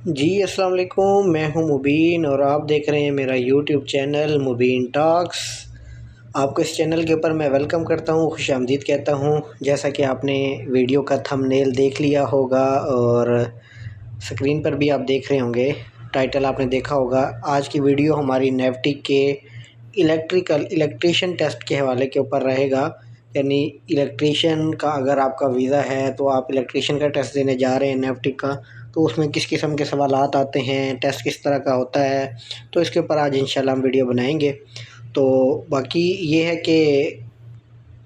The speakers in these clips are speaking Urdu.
جی السلام علیکم، میں ہوں مبین اور آپ دیکھ رہے ہیں میرا یوٹیوب چینل مبین ٹاکس۔ آپ کو اس چینل کے اوپر میں ویلکم کرتا ہوں، خوش آمدید کہتا ہوں۔ جیسا کہ آپ نے ویڈیو کا تھمبنیل دیکھ لیا ہوگا اور سکرین پر بھی آپ دیکھ رہے ہوں گے، ٹائٹل آپ نے دیکھا ہوگا۔ آج کی ویڈیو ہماری نیفٹک کے الیکٹریشین ٹیسٹ کے حوالے کے اوپر رہے گا، یعنی الیکٹریشین کا اگر آپ کا ویزا ہے تو آپ الیکٹریشین کا ٹیسٹ دینے جا رہے ہیں نیفٹک کا، تو اس میں کس قسم کے سوالات آتے ہیں، ٹیسٹ کس طرح کا ہوتا ہے، تو اس کے اوپر آج انشاءاللہ ہم ویڈیو بنائیں گے۔ تو باقی یہ ہے کہ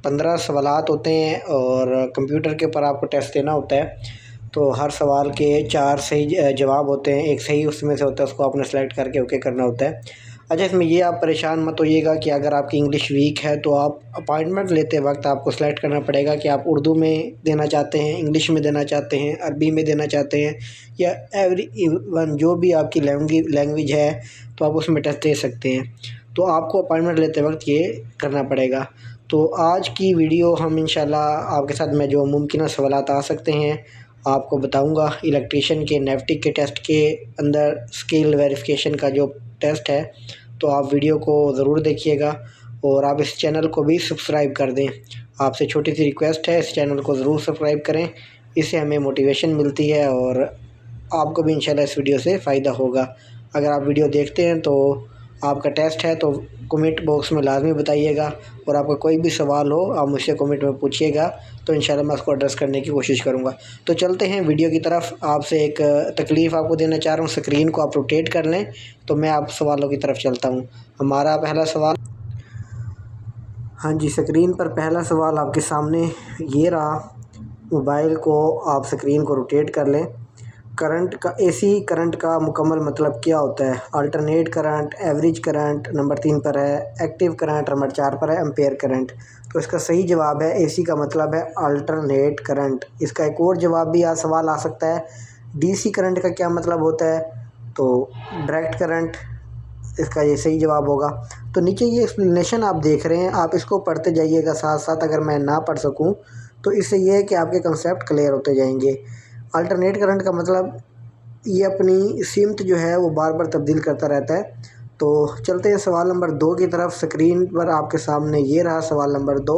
15 سوالات ہوتے ہیں اور کمپیوٹر کے اوپر آپ کو ٹیسٹ دینا ہوتا ہے۔ تو ہر سوال کے 4 صحیح جواب ہوتے ہیں، ایک صحیح اس میں سے ہوتا ہے، اس کو آپ نے سلیکٹ کر کے اوکے کرنا ہوتا ہے۔ اچھا، اس میں یہ آپ پریشان مت ہوئیے گا کہ اگر آپ کی انگلش ویک ہے تو آپ اپائنٹمنٹ لیتے وقت آپ کو سلیکٹ کرنا پڑے گا کہ آپ اردو میں دینا چاہتے ہیں، انگلش میں دینا چاہتے ہیں، عربی میں دینا چاہتے ہیں، یا ایوری ون جو بھی آپ کی لینگویج ہے تو آپ اس میں ٹیسٹ دے سکتے ہیں۔ تو آپ کو اپائنٹمنٹ لیتے وقت یہ کرنا پڑے گا۔ تو آج کی ویڈیو ہم انشاءاللہ آپ کے ساتھ میں جو ممکنہ سوالات آ سکتے ہیں آپ کو بتاؤں گا۔ الیکٹریشین کے نیفٹک کے ٹیسٹ کے اندر اسکل ویریفیکیشن کا جو ٹیسٹ ہے، تو آپ ویڈیو کو ضرور دیکھیے گا اور آپ اس چینل کو بھی سبسکرائب کر دیں۔ آپ سے چھوٹی سی ریکویسٹ ہے، اس چینل کو ضرور سبسکرائب کریں، اس سے ہمیں موٹیویشن ملتی ہے اور آپ کو بھی انشاءاللہ اس ویڈیو سے فائدہ ہوگا۔ اگر آپ ویڈیو دیکھتے ہیں تو آپ کا ٹیسٹ ہے تو کمنٹ باکس میں لازمی بتائیے گا، اور آپ کا کوئی بھی سوال ہو آپ مجھ سے کمنٹ میں پوچھیے گا، تو انشاءاللہ میں اس کو ایڈریس کرنے کی کوشش کروں گا۔ تو چلتے ہیں ویڈیو کی طرف۔ آپ سے ایک تکلیف آپ کو دینا چاہ رہا ہوں، سکرین کو آپ روٹیٹ کر لیں تو میں آپ سوالوں کی طرف چلتا ہوں۔ ہمارا پہلا سوال، ہاں جی، سکرین پر پہلا سوال آپ کے سامنے یہ رہا۔ موبائل کو آپ سکرین کو روٹیٹ کر لیں۔ کرنٹ کا اے سی کرنٹ کا مکمل مطلب کیا ہوتا ہے؟ Alternate current, average current number 3 پر ہے، ایکٹیو کرنٹ نمبر 4 پر ہے، امپیئر کرنٹ۔ تو اس کا صحیح جواب ہے اے سی کا مطلب ہے آلٹرنیٹ کرنٹ۔ اس کا ایک اور جواب بھی سوال آ سکتا ہے، ڈی سی کرنٹ کا کیا مطلب ہوتا ہے؟ تو ڈائریکٹ کرنٹ اس کا یہ صحیح جواب ہوگا۔ تو نیچے یہ ایکسپلینیشن آپ دیکھ رہے ہیں، آپ اس کو پڑھتے جائیے گا ساتھ ساتھ، اگر میں نہ پڑھ سکوں تو اس سے یہ ہے کہ آپ کے کنسیپٹ کلیئر ہوتے جائیں گے۔ الٹرنیٹ کرنٹ کا مطلب یہ اپنی سمت جو ہے وہ بار بار تبدیل کرتا رہتا ہے۔ تو چلتے ہیں سوال نمبر 2 کی طرف۔ سکرین پر آپ کے سامنے یہ رہا سوال نمبر 2۔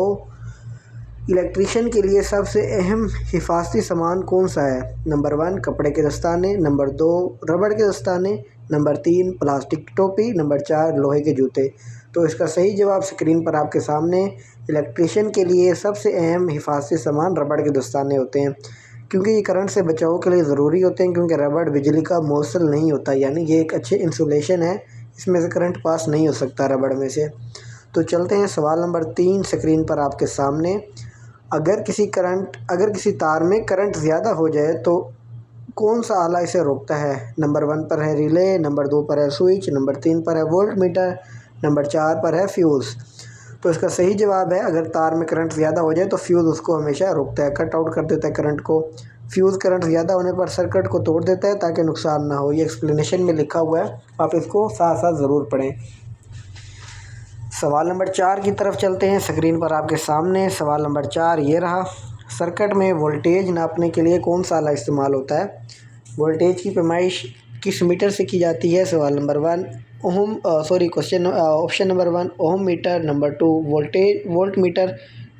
الیکٹریشین کے لیے سب سے اہم حفاظتی سامان کون سا ہے؟ نمبر 1 کپڑے کے دستانے، نمبر 2 ربڑ کے دستانے، نمبر 3 پلاسٹک کی ٹوپی، نمبر 4 لوہے کے جوتے۔ تو اس کا صحیح جواب سکرین پر آپ کے سامنے، الیکٹریشین کے لیے سب سے اہم حفاظتی سامان ربڑ کے دستانے ہوتے ہیں، کیونکہ یہ کرنٹ سے بچاؤ کے لیے ضروری ہوتے ہیں، کیونکہ ربڑ بجلی کا موصل نہیں ہوتا، یعنی یہ ایک اچھے انسولیشن ہے، اس میں سے کرنٹ پاس نہیں ہو سکتا ربڑ میں سے۔ تو چلتے ہیں سوال نمبر 3 سکرین پر آپ کے سامنے۔ اگر کسی تار میں کرنٹ زیادہ ہو جائے تو کون سا آلہ اسے روکتا ہے؟ نمبر 1 پر ہے ریلے، نمبر 2 پر ہے سوئچ، نمبر 3 پر ہے وولٹ میٹر، نمبر 4 پر ہے فیوز۔ تو اس کا صحیح جواب ہے اگر تار میں کرنٹ زیادہ ہو جائے تو فیوز اس کو ہمیشہ روکتا ہے، کٹ آؤٹ کر دیتا ہے کرنٹ کو۔ فیوز کرنٹ زیادہ ہونے پر سرکٹ کو توڑ دیتا ہے تاکہ نقصان نہ ہو، یہ ایکسپلینیشن میں لکھا ہوا ہے، آپ اس کو ساتھ ساتھ ضرور پڑھیں۔ سوال نمبر 4 کی طرف چلتے ہیں۔ سکرین پر آپ کے سامنے سوال نمبر 4 یہ رہا۔ سرکٹ میں وولٹیج ناپنے کے لیے کون سا آلہ استعمال ہوتا ہے؟ وولٹیج کی پیمائش کس میٹر سے کی جاتی ہے؟ سوال number 1 option number 1 ohm meter, number 2 volt meter,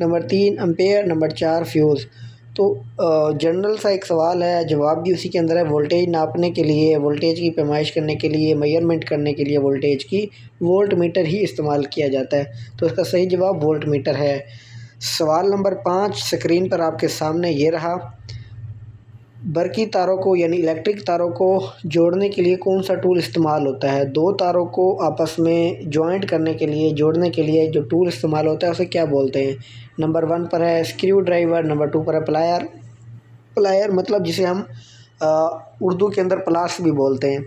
number 3 ampere, number 4 fuse. تو جنرل سا ایک سوال ہے، جواب بھی اسی کے اندر ہے۔ وولٹیج ناپنے کے لیے، وولٹیج کی پیمائش کرنے کے لیے، میئرمنٹ کرنے کے لیے وولٹیج کی وولٹ میٹر ہی استعمال کیا جاتا ہے، تو اس کا صحیح جواب وولٹ میٹر ہے۔ سوال نمبر 5 سکرین پر آپ کے سامنے یہ رہا۔ برقی تاروں کو یعنی الیکٹرک تاروں کو جوڑنے کے لیے کون سا ٹول استعمال ہوتا ہے؟ 2 تاروں کو آپس میں جوائنٹ کرنے کے لیے، جوڑنے کے لیے جو ٹول استعمال ہوتا ہے اسے کیا بولتے ہیں؟ نمبر 1 پر ہے اسکریو ڈرائیور، نمبر 2 پر ہے پلائر مطلب جسے ہم اردو کے اندر پلاس بھی بولتے ہیں،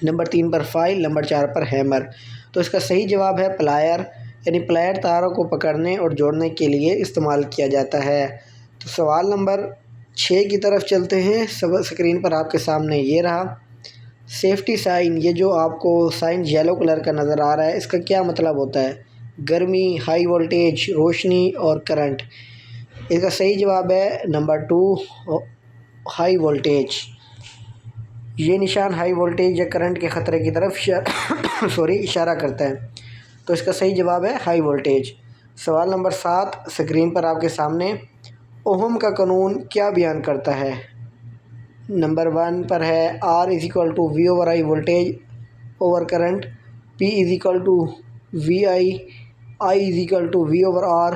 نمبر 3 پر فائل، نمبر 4 پر ہیمر۔ تو اس کا صحیح جواب ہے پلائر، یعنی پلائر تاروں کو پکڑنے اور جوڑنے کے لیے استعمال کیا جاتا ہے۔ تو سوال نمبر 6 کی طرف چلتے ہیں۔ سکرین پر آپ کے سامنے یہ رہا۔ سیفٹی سائن، یہ جو آپ کو سائن یلو کلر کا نظر آ رہا ہے، اس کا کیا مطلب ہوتا ہے؟ گرمی، ہائی وولٹیج، روشنی اور کرنٹ۔ اس کا صحیح جواب ہے نمبر 2 ہائی وولٹیج، یہ نشان ہائی وولٹیج یا کرنٹ کے خطرے کی طرف اشارہ کرتا ہے، تو اس کا صحیح جواب ہے ہائی وولٹیج۔ سوال نمبر 7 اسکرین پر آپ کے سامنے، اوہم کا قانون کیا بیان کرتا ہے؟ نمبر 1 پر ہے R=V over I voltage over current, P=VI، I=V over R،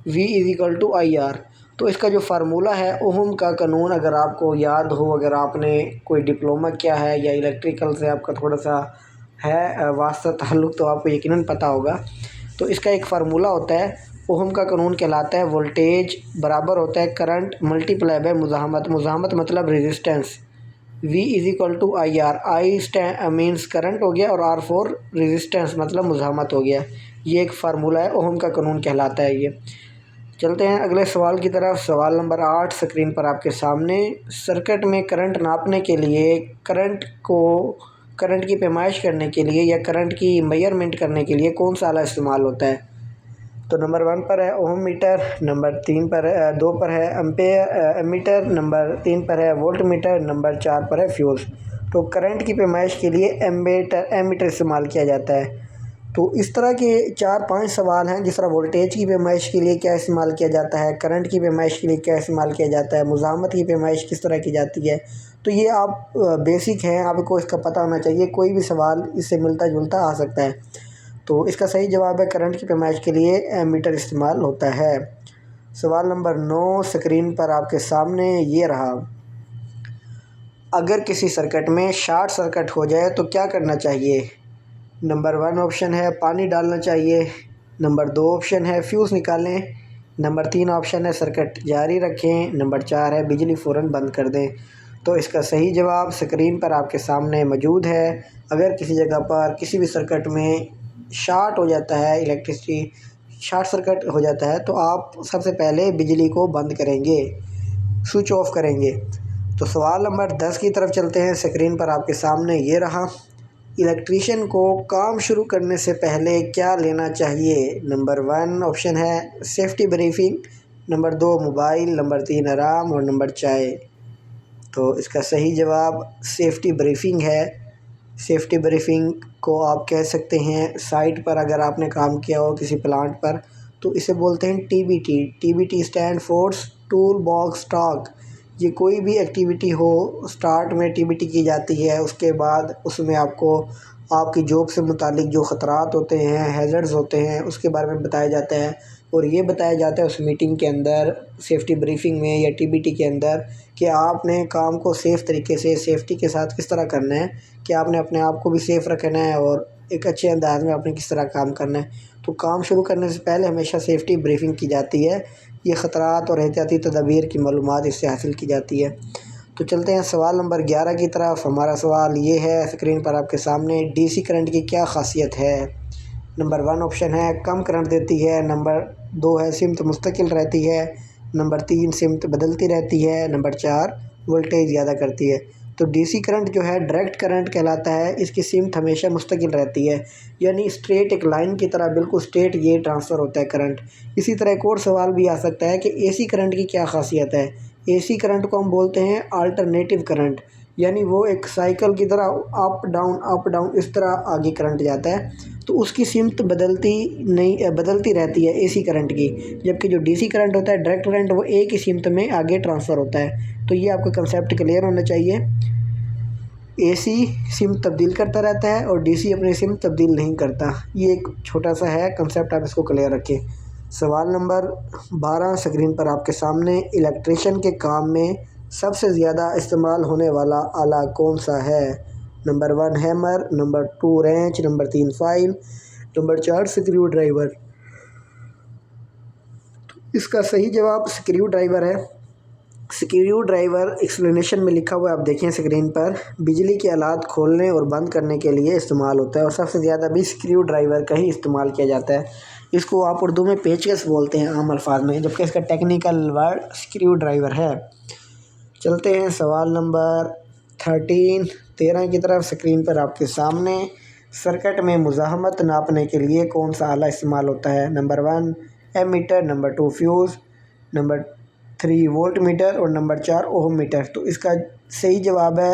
V=IR۔ تو اس کا جو فارمولہ ہے اوہم کا قانون، اگر آپ کو یاد ہو، اگر آپ نے کوئی ڈپلومہ کیا ہے یا الیکٹریکل سے آپ کا تھوڑا سا ہے واسطہ تعلق، تو آپ کو یقیناً پتہ ہوگا۔ تو اس کا ایک فارمولہ ہوتا ہے، اوہم کا قانون کہلاتا ہے وولٹیج برابر ہوتا ہے کرنٹ ملٹیپلائی بائی مزاحمت، مزاحمت مطلب resistance, V=IR، I means current ہو گیا اور R فور ریزسٹنس مطلب مزاحمت ہو گیا۔ یہ ایک فارمولہ ہے، اوہم کا قانون کہلاتا ہے یہ۔ چلتے ہیں اگلے سوال کی طرف۔ سوال نمبر 8 اسکرین پر آپ کے سامنے، سرکٹ میں کرنٹ ناپنے کے لیے، کرنٹ کی پیمائش کرنے کے لیے یا کرنٹ کی میئرمنٹ کرنے کے لیے کون سا آلہ استعمال ہوتا ہے؟ تو نمبر 1 پر ہے اوہم میٹر، نمبر 2 پر ہے ایمیٹر، نمبر 3 پر ہے وولٹ میٹر، نمبر 4 پر ہے فیوز۔ تو کرنٹ کی پیمائش کے لیے ایمیٹر استعمال کیا جاتا ہے۔ تو اس طرح کے 4-5 سوال ہیں، جس طرح وولٹیج کی پیمائش کے لیے کیا استعمال کیا جاتا ہے، کرنٹ کی پیمائش کے لیے کیا استعمال کیا جاتا ہے، مزاحمت کی پیمائش کس طرح کی جاتی ہے۔ تو یہ آپ بیسک ہیں، آپ کو اس کا پتہ ہونا چاہیے، کوئی بھی سوال اس سے ملتا جلتا آ سکتا ہے۔ تو اس کا صحیح جواب ہے کرنٹ کی پیمائش کے لیے ایمیٹر استعمال ہوتا ہے۔ سوال نمبر 9 اسکرین پر آپ کے سامنے یہ رہا، اگر کسی سرکٹ میں شارٹ سرکٹ ہو جائے تو کیا کرنا چاہیے؟ نمبر 1 آپشن ہے پانی ڈالنا چاہیے، نمبر 2 آپشن ہے فیوز نکالیں، نمبر 3 آپشن ہے سرکٹ جاری رکھیں، نمبر 4 ہے بجلی فوراً بند کر دیں۔ تو اس کا صحیح جواب اسکرین پر آپ کے سامنے موجود ہے۔ اگر کسی جگہ پر کسی بھی سرکٹ میں شارٹ ہو جاتا ہے، الیکٹرسٹی شارٹ سرکٹ ہو جاتا ہے، تو آپ سب سے پہلے بجلی کو بند کریں گے، سوئچ آف کریں گے۔ تو سوال نمبر 10 کی طرف چلتے ہیں۔ اسکرین پر آپ کے سامنے یہ رہا، الیکٹریشین کو کام شروع کرنے سے پہلے کیا لینا چاہیے؟ نمبر 1 آپشن ہے safety briefing, number 2 mobile, number 3 آرام اور نمبر چائے۔ تو اس کا صحیح جواب سیفٹی بریفنگ ہے۔ سیفٹی بریفنگ کو آپ کہہ سکتے ہیں سائٹ پر اگر آپ نے کام کیا ہو کسی پلانٹ پر، تو اسے بولتے ہیں TBT stand force tool box talk. یہ کوئی بھی ایکٹیویٹی ہو، سٹارٹ میں TBT کی جاتی ہے، اس کے بعد اس میں آپ کو آپ کی جاب سے متعلق جو خطرات ہوتے ہیں، ہیزرڈز ہوتے ہیں، اس کے بارے میں بتایا جاتا ہے، اور یہ بتایا جاتا ہے اس میٹنگ کے اندر، سیفٹی بریفنگ میں یا TBT کے اندر، کہ آپ نے کام کو سیف طریقے سے سیفٹی کے ساتھ کس طرح کرنا ہے، کہ آپ نے اپنے آپ کو بھی سیف رکھنا ہے اور ایک اچھے انداز میں آپ نے کس طرح کام کرنا ہے۔ تو کام شروع کرنے سے پہلے ہمیشہ سیفٹی بریفنگ کی جاتی ہے، یہ خطرات اور احتیاطی تدابیر کی معلومات اس سے حاصل کی جاتی ہے۔ تو چلتے ہیں سوال نمبر 11 کی طرف۔ ہمارا سوال یہ ہے اسکرین پر آپ کے سامنے، DC کرنٹ کی کیا خاصیت ہے؟ نمبر 1 آپشن ہے کم کرنٹ دیتی ہے، نمبر 2 ہے سمت مستقل رہتی ہے، نمبر 3 سمت بدلتی رہتی ہے، نمبر 4 وولٹیج زیادہ کرتی ہے۔ تو DC کرنٹ جو ہے ڈائریکٹ کرنٹ کہلاتا ہے، اس کی سمت ہمیشہ مستقل رہتی ہے، یعنی اسٹریٹ ایک لائن کی طرح بالکل اسٹریٹ یہ ٹرانسفر ہوتا ہے کرنٹ۔ اسی طرح ایک اور سوال بھی آ سکتا ہے کہ AC کرنٹ کی کیا خاصیت ہے؟ AC کرنٹ کو ہم بولتے ہیں آلٹرنیٹیو کرنٹ، یعنی وہ ایک سائیکل کی طرح اپ ڈاؤن اس طرح آگے کرنٹ جاتا ہے، تو اس کی سمت بدلتی رہتی ہے AC کرنٹ کی، جبکہ جو DC کرنٹ ہوتا ہے ڈائریکٹ کرنٹ، وہ ایک ہی سمت میں آگے ٹرانسفر ہوتا ہے۔ تو یہ آپ کا کنسیپٹ کلیئر ہونا چاہیے، AC سمت تبدیل کرتا رہتا ہے اور DC اپنی سمت تبدیل نہیں کرتا۔ یہ ایک چھوٹا سا ہے کنسیپٹ، آپ اس کو کلیئر رکھیں۔ سوال نمبر 12 اسکرین پر آپ کے سامنے، الیکٹریشین کے کام میں سب سے زیادہ استعمال ہونے والا آلہ کون سا ہے؟ Number 1 hammer, number 2 wrench, number 3 file, number 4 screwdriver. اس کا صحیح جواب سکریو ڈرائیور ہے۔ سکریو ڈرائیور ایکسپلینیشن میں لکھا ہوا ہے، آپ دیکھیں اسکرین پر، بجلی کے آلات کھولنے اور بند کرنے کے لیے استعمال ہوتا ہے، اور سب سے زیادہ بھی سکریو ڈرائیور کا ہی استعمال کیا جاتا ہے۔ اس کو آپ اردو میں پیچکس بولتے ہیں عام الفاظ میں، جبکہ اس کا ٹیکنیکل ورڈ سکریو ڈرائیور ہے۔ چلتے ہیں سوال نمبر 13 کی طرف۔ اسکرین پر آپ کے سامنے، سرکٹ میں مزاحمت ناپنے کے لیے کون سا آلہ استعمال ہوتا ہے؟ Number 1 ammeter, number 2 fuse, number 3 volt meter اور نمبر 4 اوہم میٹر۔ تو اس کا صحیح جواب ہے